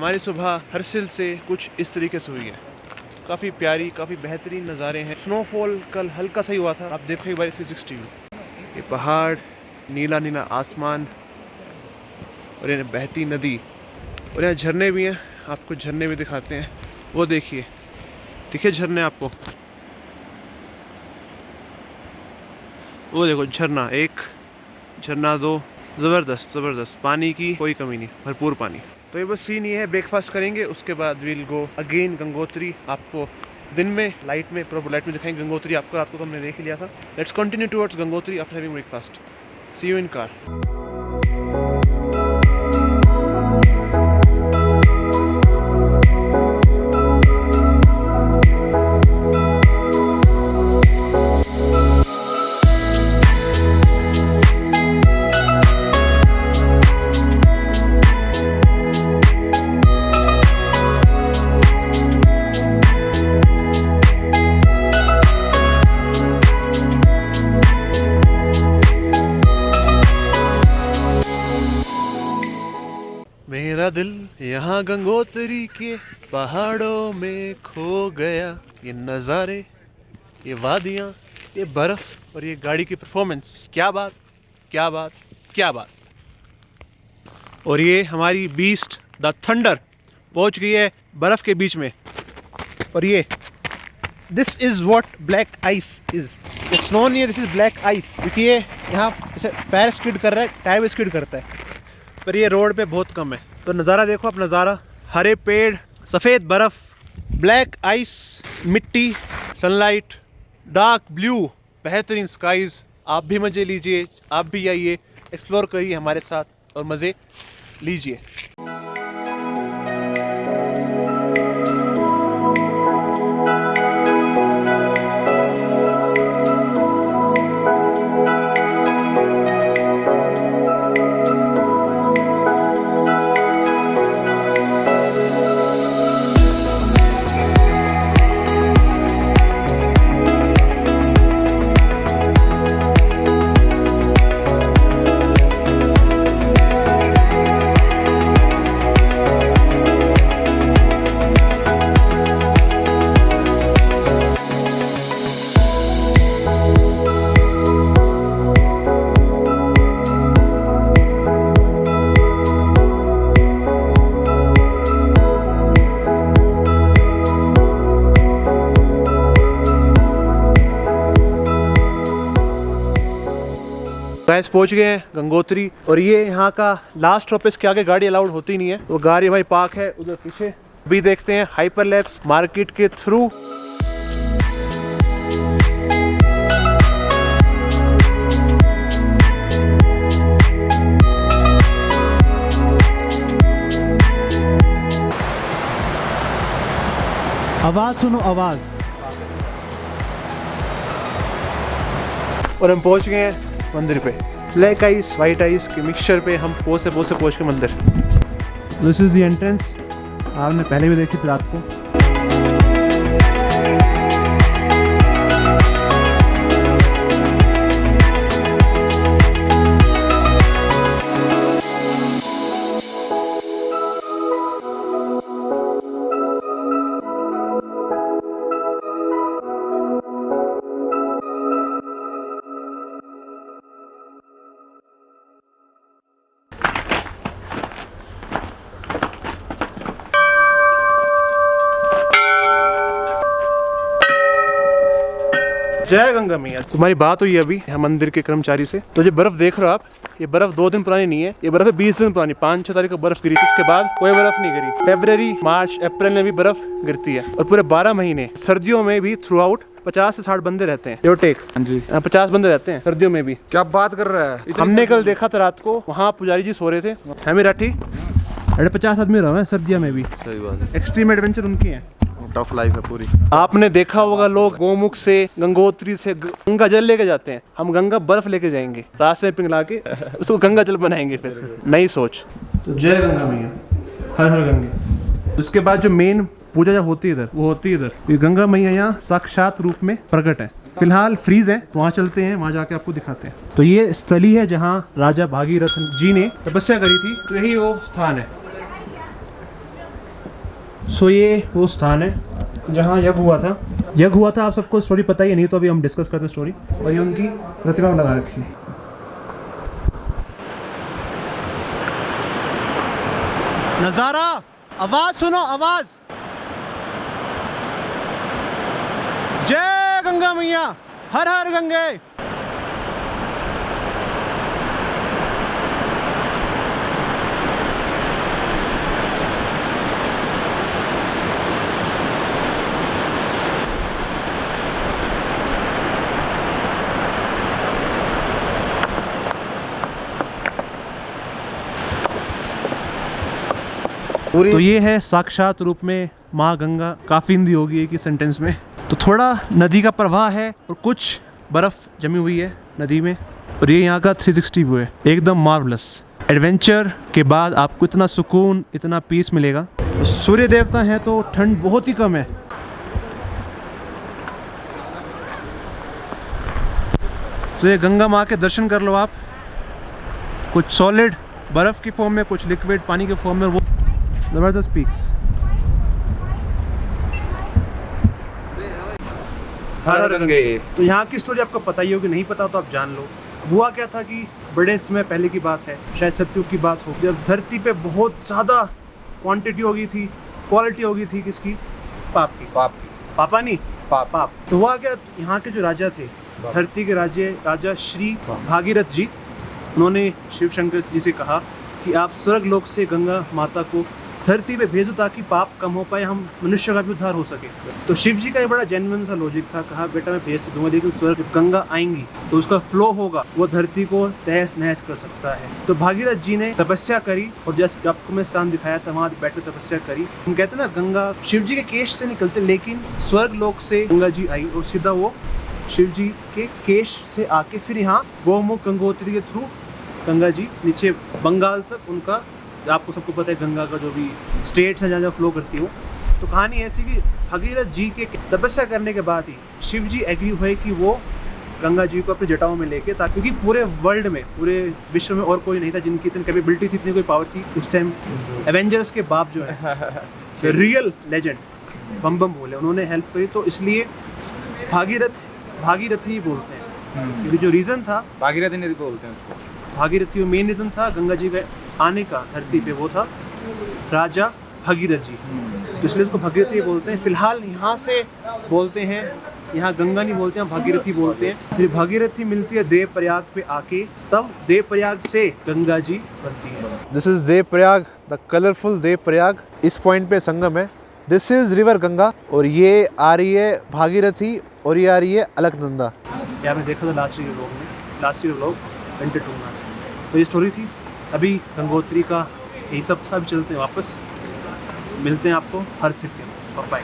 हमारी सुबह हर्सिल से कुछ इस तरीके से हुई है। काफ़ी प्यारी, काफ़ी बेहतरीन नज़ारे हैं। स्नोफॉल कल हल्का सा ही हुआ था। आप देखो एक बार 360 व्यू, ये पहाड़, नीला नीला आसमान और ये बहती नदी और यहाँ झरने भी हैं। आपको झरने भी दिखाते हैं। वो देखिए, दिखे झरने आपको? वो देखो झरना 1, झरना 2, ज़बरदस्त ज़बरदस्त, पानी की कोई कमी नहीं, भरपूर पानी। तो ये बस सीन ये है, ब्रेकफास्ट करेंगे, उसके बाद विल गो अगेन गंगोत्री। आपको दिन में लाइट में, प्रॉपर लाइट में दिखाएंगे गंगोत्री। आपको रात को तो हमने देख ही लिया था। Let's continue towards Gangotri after having breakfast. See you in car. मेरा दिल यहाँ गंगोत्री के पहाड़ों में खो गया। ये नज़ारे, ये वादियाँ, ये बर्फ़ और ये गाड़ी की परफॉर्मेंस, क्या बात क्या बात क्या बात। और ये हमारी बीस्ट द थंडर पहुँच गई है बर्फ़ के बीच में। और ये this is what black ice is. Snow नहीं है, दिस इज़ ब्लैक आइस। देखिए यहाँ जैसे पैर स्किड कर रहा है, टायर भी स्किड करता है, पर ये रोड पे बहुत कम है। तो नज़ारा देखो आप, नज़ारा, हरे पेड़, सफ़ेद बर्फ़, ब्लैक आइस, मिट्टी, सनलाइट, डार्क ब्लू, बेहतरीन स्काइज़। आप भी मज़े लीजिए, आप भी आइए, एक्सप्लोर करिए हमारे साथ और मज़े लीजिए। गैस पहुंच गए हैं गंगोत्री। और ये यहाँ का लास्ट स्टॉप, इसके आगे गाड़ी अलाउड होती नहीं है। वो गाड़ी भाई पार्क है उधर पीछे। अभी देखते हैं हाइपरलैप्स मार्केट के थ्रू। आवाज सुनो, आवाज। और हम पहुंच गए हैं मंदिर पे। ब्लैक आइस वाइट आइस के मिक्सचर पे हम पोसे पहुंच के मंदिर। This is the entrance. आपने पहले भी देखी थी रात को। जय गंगा मैया। तुम्हारी बात हुई अभी यहाँ मंदिर के कर्मचारी से। तो ये बर्फ देख रहे हो आप, ये बर्फ 2 दिन पुरानी नहीं है, ये बर्फ है 20 दिन पुरानी। 5-6 तारीख को बर्फ गिरी थी, उसके बाद कोई बर्फ नहीं गिरी। फरवरी, मार्च, अप्रैल में भी बर्फ गिरती है और पूरे 12 महीने। सर्दियों में भी थ्रू आउट 50 से 60 बंदे रहते हैं। यो टेक जी, 50 बंदे रहते हैं सर्दियों में भी। क्या बात कर रहा है? हमने कल देखा था रात को, वहाँ पुजारी जी सो रहे थे। है मेराठी 50 आदमी रहो है सर्दियों में भी। सही बात है, एक्सट्रीम एडवेंचर उनकी है, टफ लाइफ है पूरी। आपने देखा होगा लोग गोमुख से, गंगोत्री से गंगा जल लेके जाते हैं। हम गंगा बर्फ लेके जाएंगे, रास्ते में पिघला के उसको गंगा जल बनाएंगे। फिर नई सोच। तो जय गंगा मैया, हर हर गंगे। उसके बाद जो मेन पूजा जब होती है इधर, वो होती है इधर। ये गंगा मैया यहाँ साक्षात रूप में प्रकट है। फिलहाल फ्रीज है, वहाँ चलते हैं, वहाँ जाके आपको दिखाते हैं। तो ये स्थली है जहाँ राजा भागीरथ जी ने तपस्या करी थी। तो यही वो स्थान है। सो ये वो स्थान है जहाँ यज्ञ हुआ था। यज्ञ हुआ था, आप सबको स्टोरी पता ही है, नहीं तो अभी हम डिस्कस करते हैं स्टोरी। और ये उनकी प्रतिमा लगा रखी है। नज़ारा, आवाज़ सुनो, आवाज़। जय गंगा मैया, हर हर गंगे। तो ये है साक्षात रूप में माँ गंगा। काफ़ी हिंदी होगी एक ही सेंटेंस में। तो थोड़ा नदी का प्रवाह है और कुछ बर्फ़ जमी हुई है नदी में। और ये यहाँ का 360 व्यू है, एकदम मार्वलस। एडवेंचर के बाद आपको इतना सुकून, इतना पीस मिलेगा। तो सूर्य देवता हैं तो ठंड बहुत ही कम है। तो ये गंगा माँ के दर्शन कर लो आप। कुछ सॉलिड बर्फ़ की फॉर्म में, कुछ लिक्विड पानी के फॉर्म में। वो ज़बरदस्त पीक्स। हर हर गंगे। तो यहाँ की स्टोरी आपको पता ही होगी, नहीं पता तो आप जान लो। हुआ क्या था कि बड़े समय पहले की बात है, शायद सतयुग की बात हो, जब धरती पे बहुत ज़्यादा क्वांटिटी हो गई थी, क्वालिटी हो गई थी किसकी? पाप की। पापा नहीं, पाप। तो हुआ क्या, यहाँ के जो राजा थे, धरती के राजा श्री भागीरथ जी, उन्होंने शिव शंकर जी से कहा कि आप स्वर्ग लोक से गंगा माता को धरती पे भेजो ताकि पाप कम हो पाए, हम मनुष्य का भी उद्धार हो सके। तो शिव जी का ये बड़ा जेन्युइन सा लॉजिक था। कहा बेटा मैं भेज तो दूंगा, लेकिन स्वर्ग गंगा आएंगी तो उसका फ्लो होगा, वो धरती को तहस नहस कर सकता है। तो भागीरथ जी ने तपस्या करी, और जैसे आपको मैं स्थान दिखाया था वहाँ बैठ कर तपस्या करी। हम कहते हैं ना, गंगा शिव जी के केश से निकलते, लेकिन स्वर्ग लोक से गंगा जी आई और सीधा वो शिव जी के केश से आके फिर यहाँ गौमुख गंगोत्री के थ्रू गंगा जी नीचे बंगाल तक, उनका आपको सबको पता है गंगा का जो भी स्टेट्स हैं जहाँ जहाँ फ्लो करती हो। तो कहानी ऐसी कि भगीरथ जी के तपस्या करने के बाद ही शिव जी एग्री हुए कि वो गंगा जी को अपनी जटाओं में लेके, ताकि क्योंकि पूरे वर्ल्ड में, पूरे विश्व में और कोई नहीं था जिनकी इतनी कैपेबिलिटी थी, इतनी कोई पावर थी उस टाइम। एवेंजर्स के बाप जो है रियल लेजेंड बम बम बोले, उन्होंने हेल्प करी। तो इसलिए भागीरथी बोलते हैं, क्योंकि जो रीज़न था, भागीरथी नदी बोलते हैं उसको। भागीरथी मेन रीज़न था गंगा जी के आने का धरती पे, वो था राजा भगीरथ जी, तो इसलिए उसको भगीरथी बोलते हैं। फिलहाल यहाँ से बोलते हैं, यहाँ गंगा नहीं बोलते हैं, भागीरथी बोलते हैं। फिर भागीरथी मिलती है देव प्रयाग पे आके, तब देव प्रयाग से गंगा जी बनती है। This is Dev Prayag, the colourful Dev Prayag. इस पॉइंट पे संगम है। दिस इज रिवर गंगा, और ये आ रही है भागीरथी, और ये आ रही है अलकनंदा। ये आपने देखा था लास्ट ईयर व्लॉग में, लास्ट ईयर व्लॉग विंटर 2 में। तो ये स्टोरी थी। अभी गंगोत्री का यही सब था। अभी चलते हैं वापस, मिलते हैं आपको हर सिक्के में। बाय।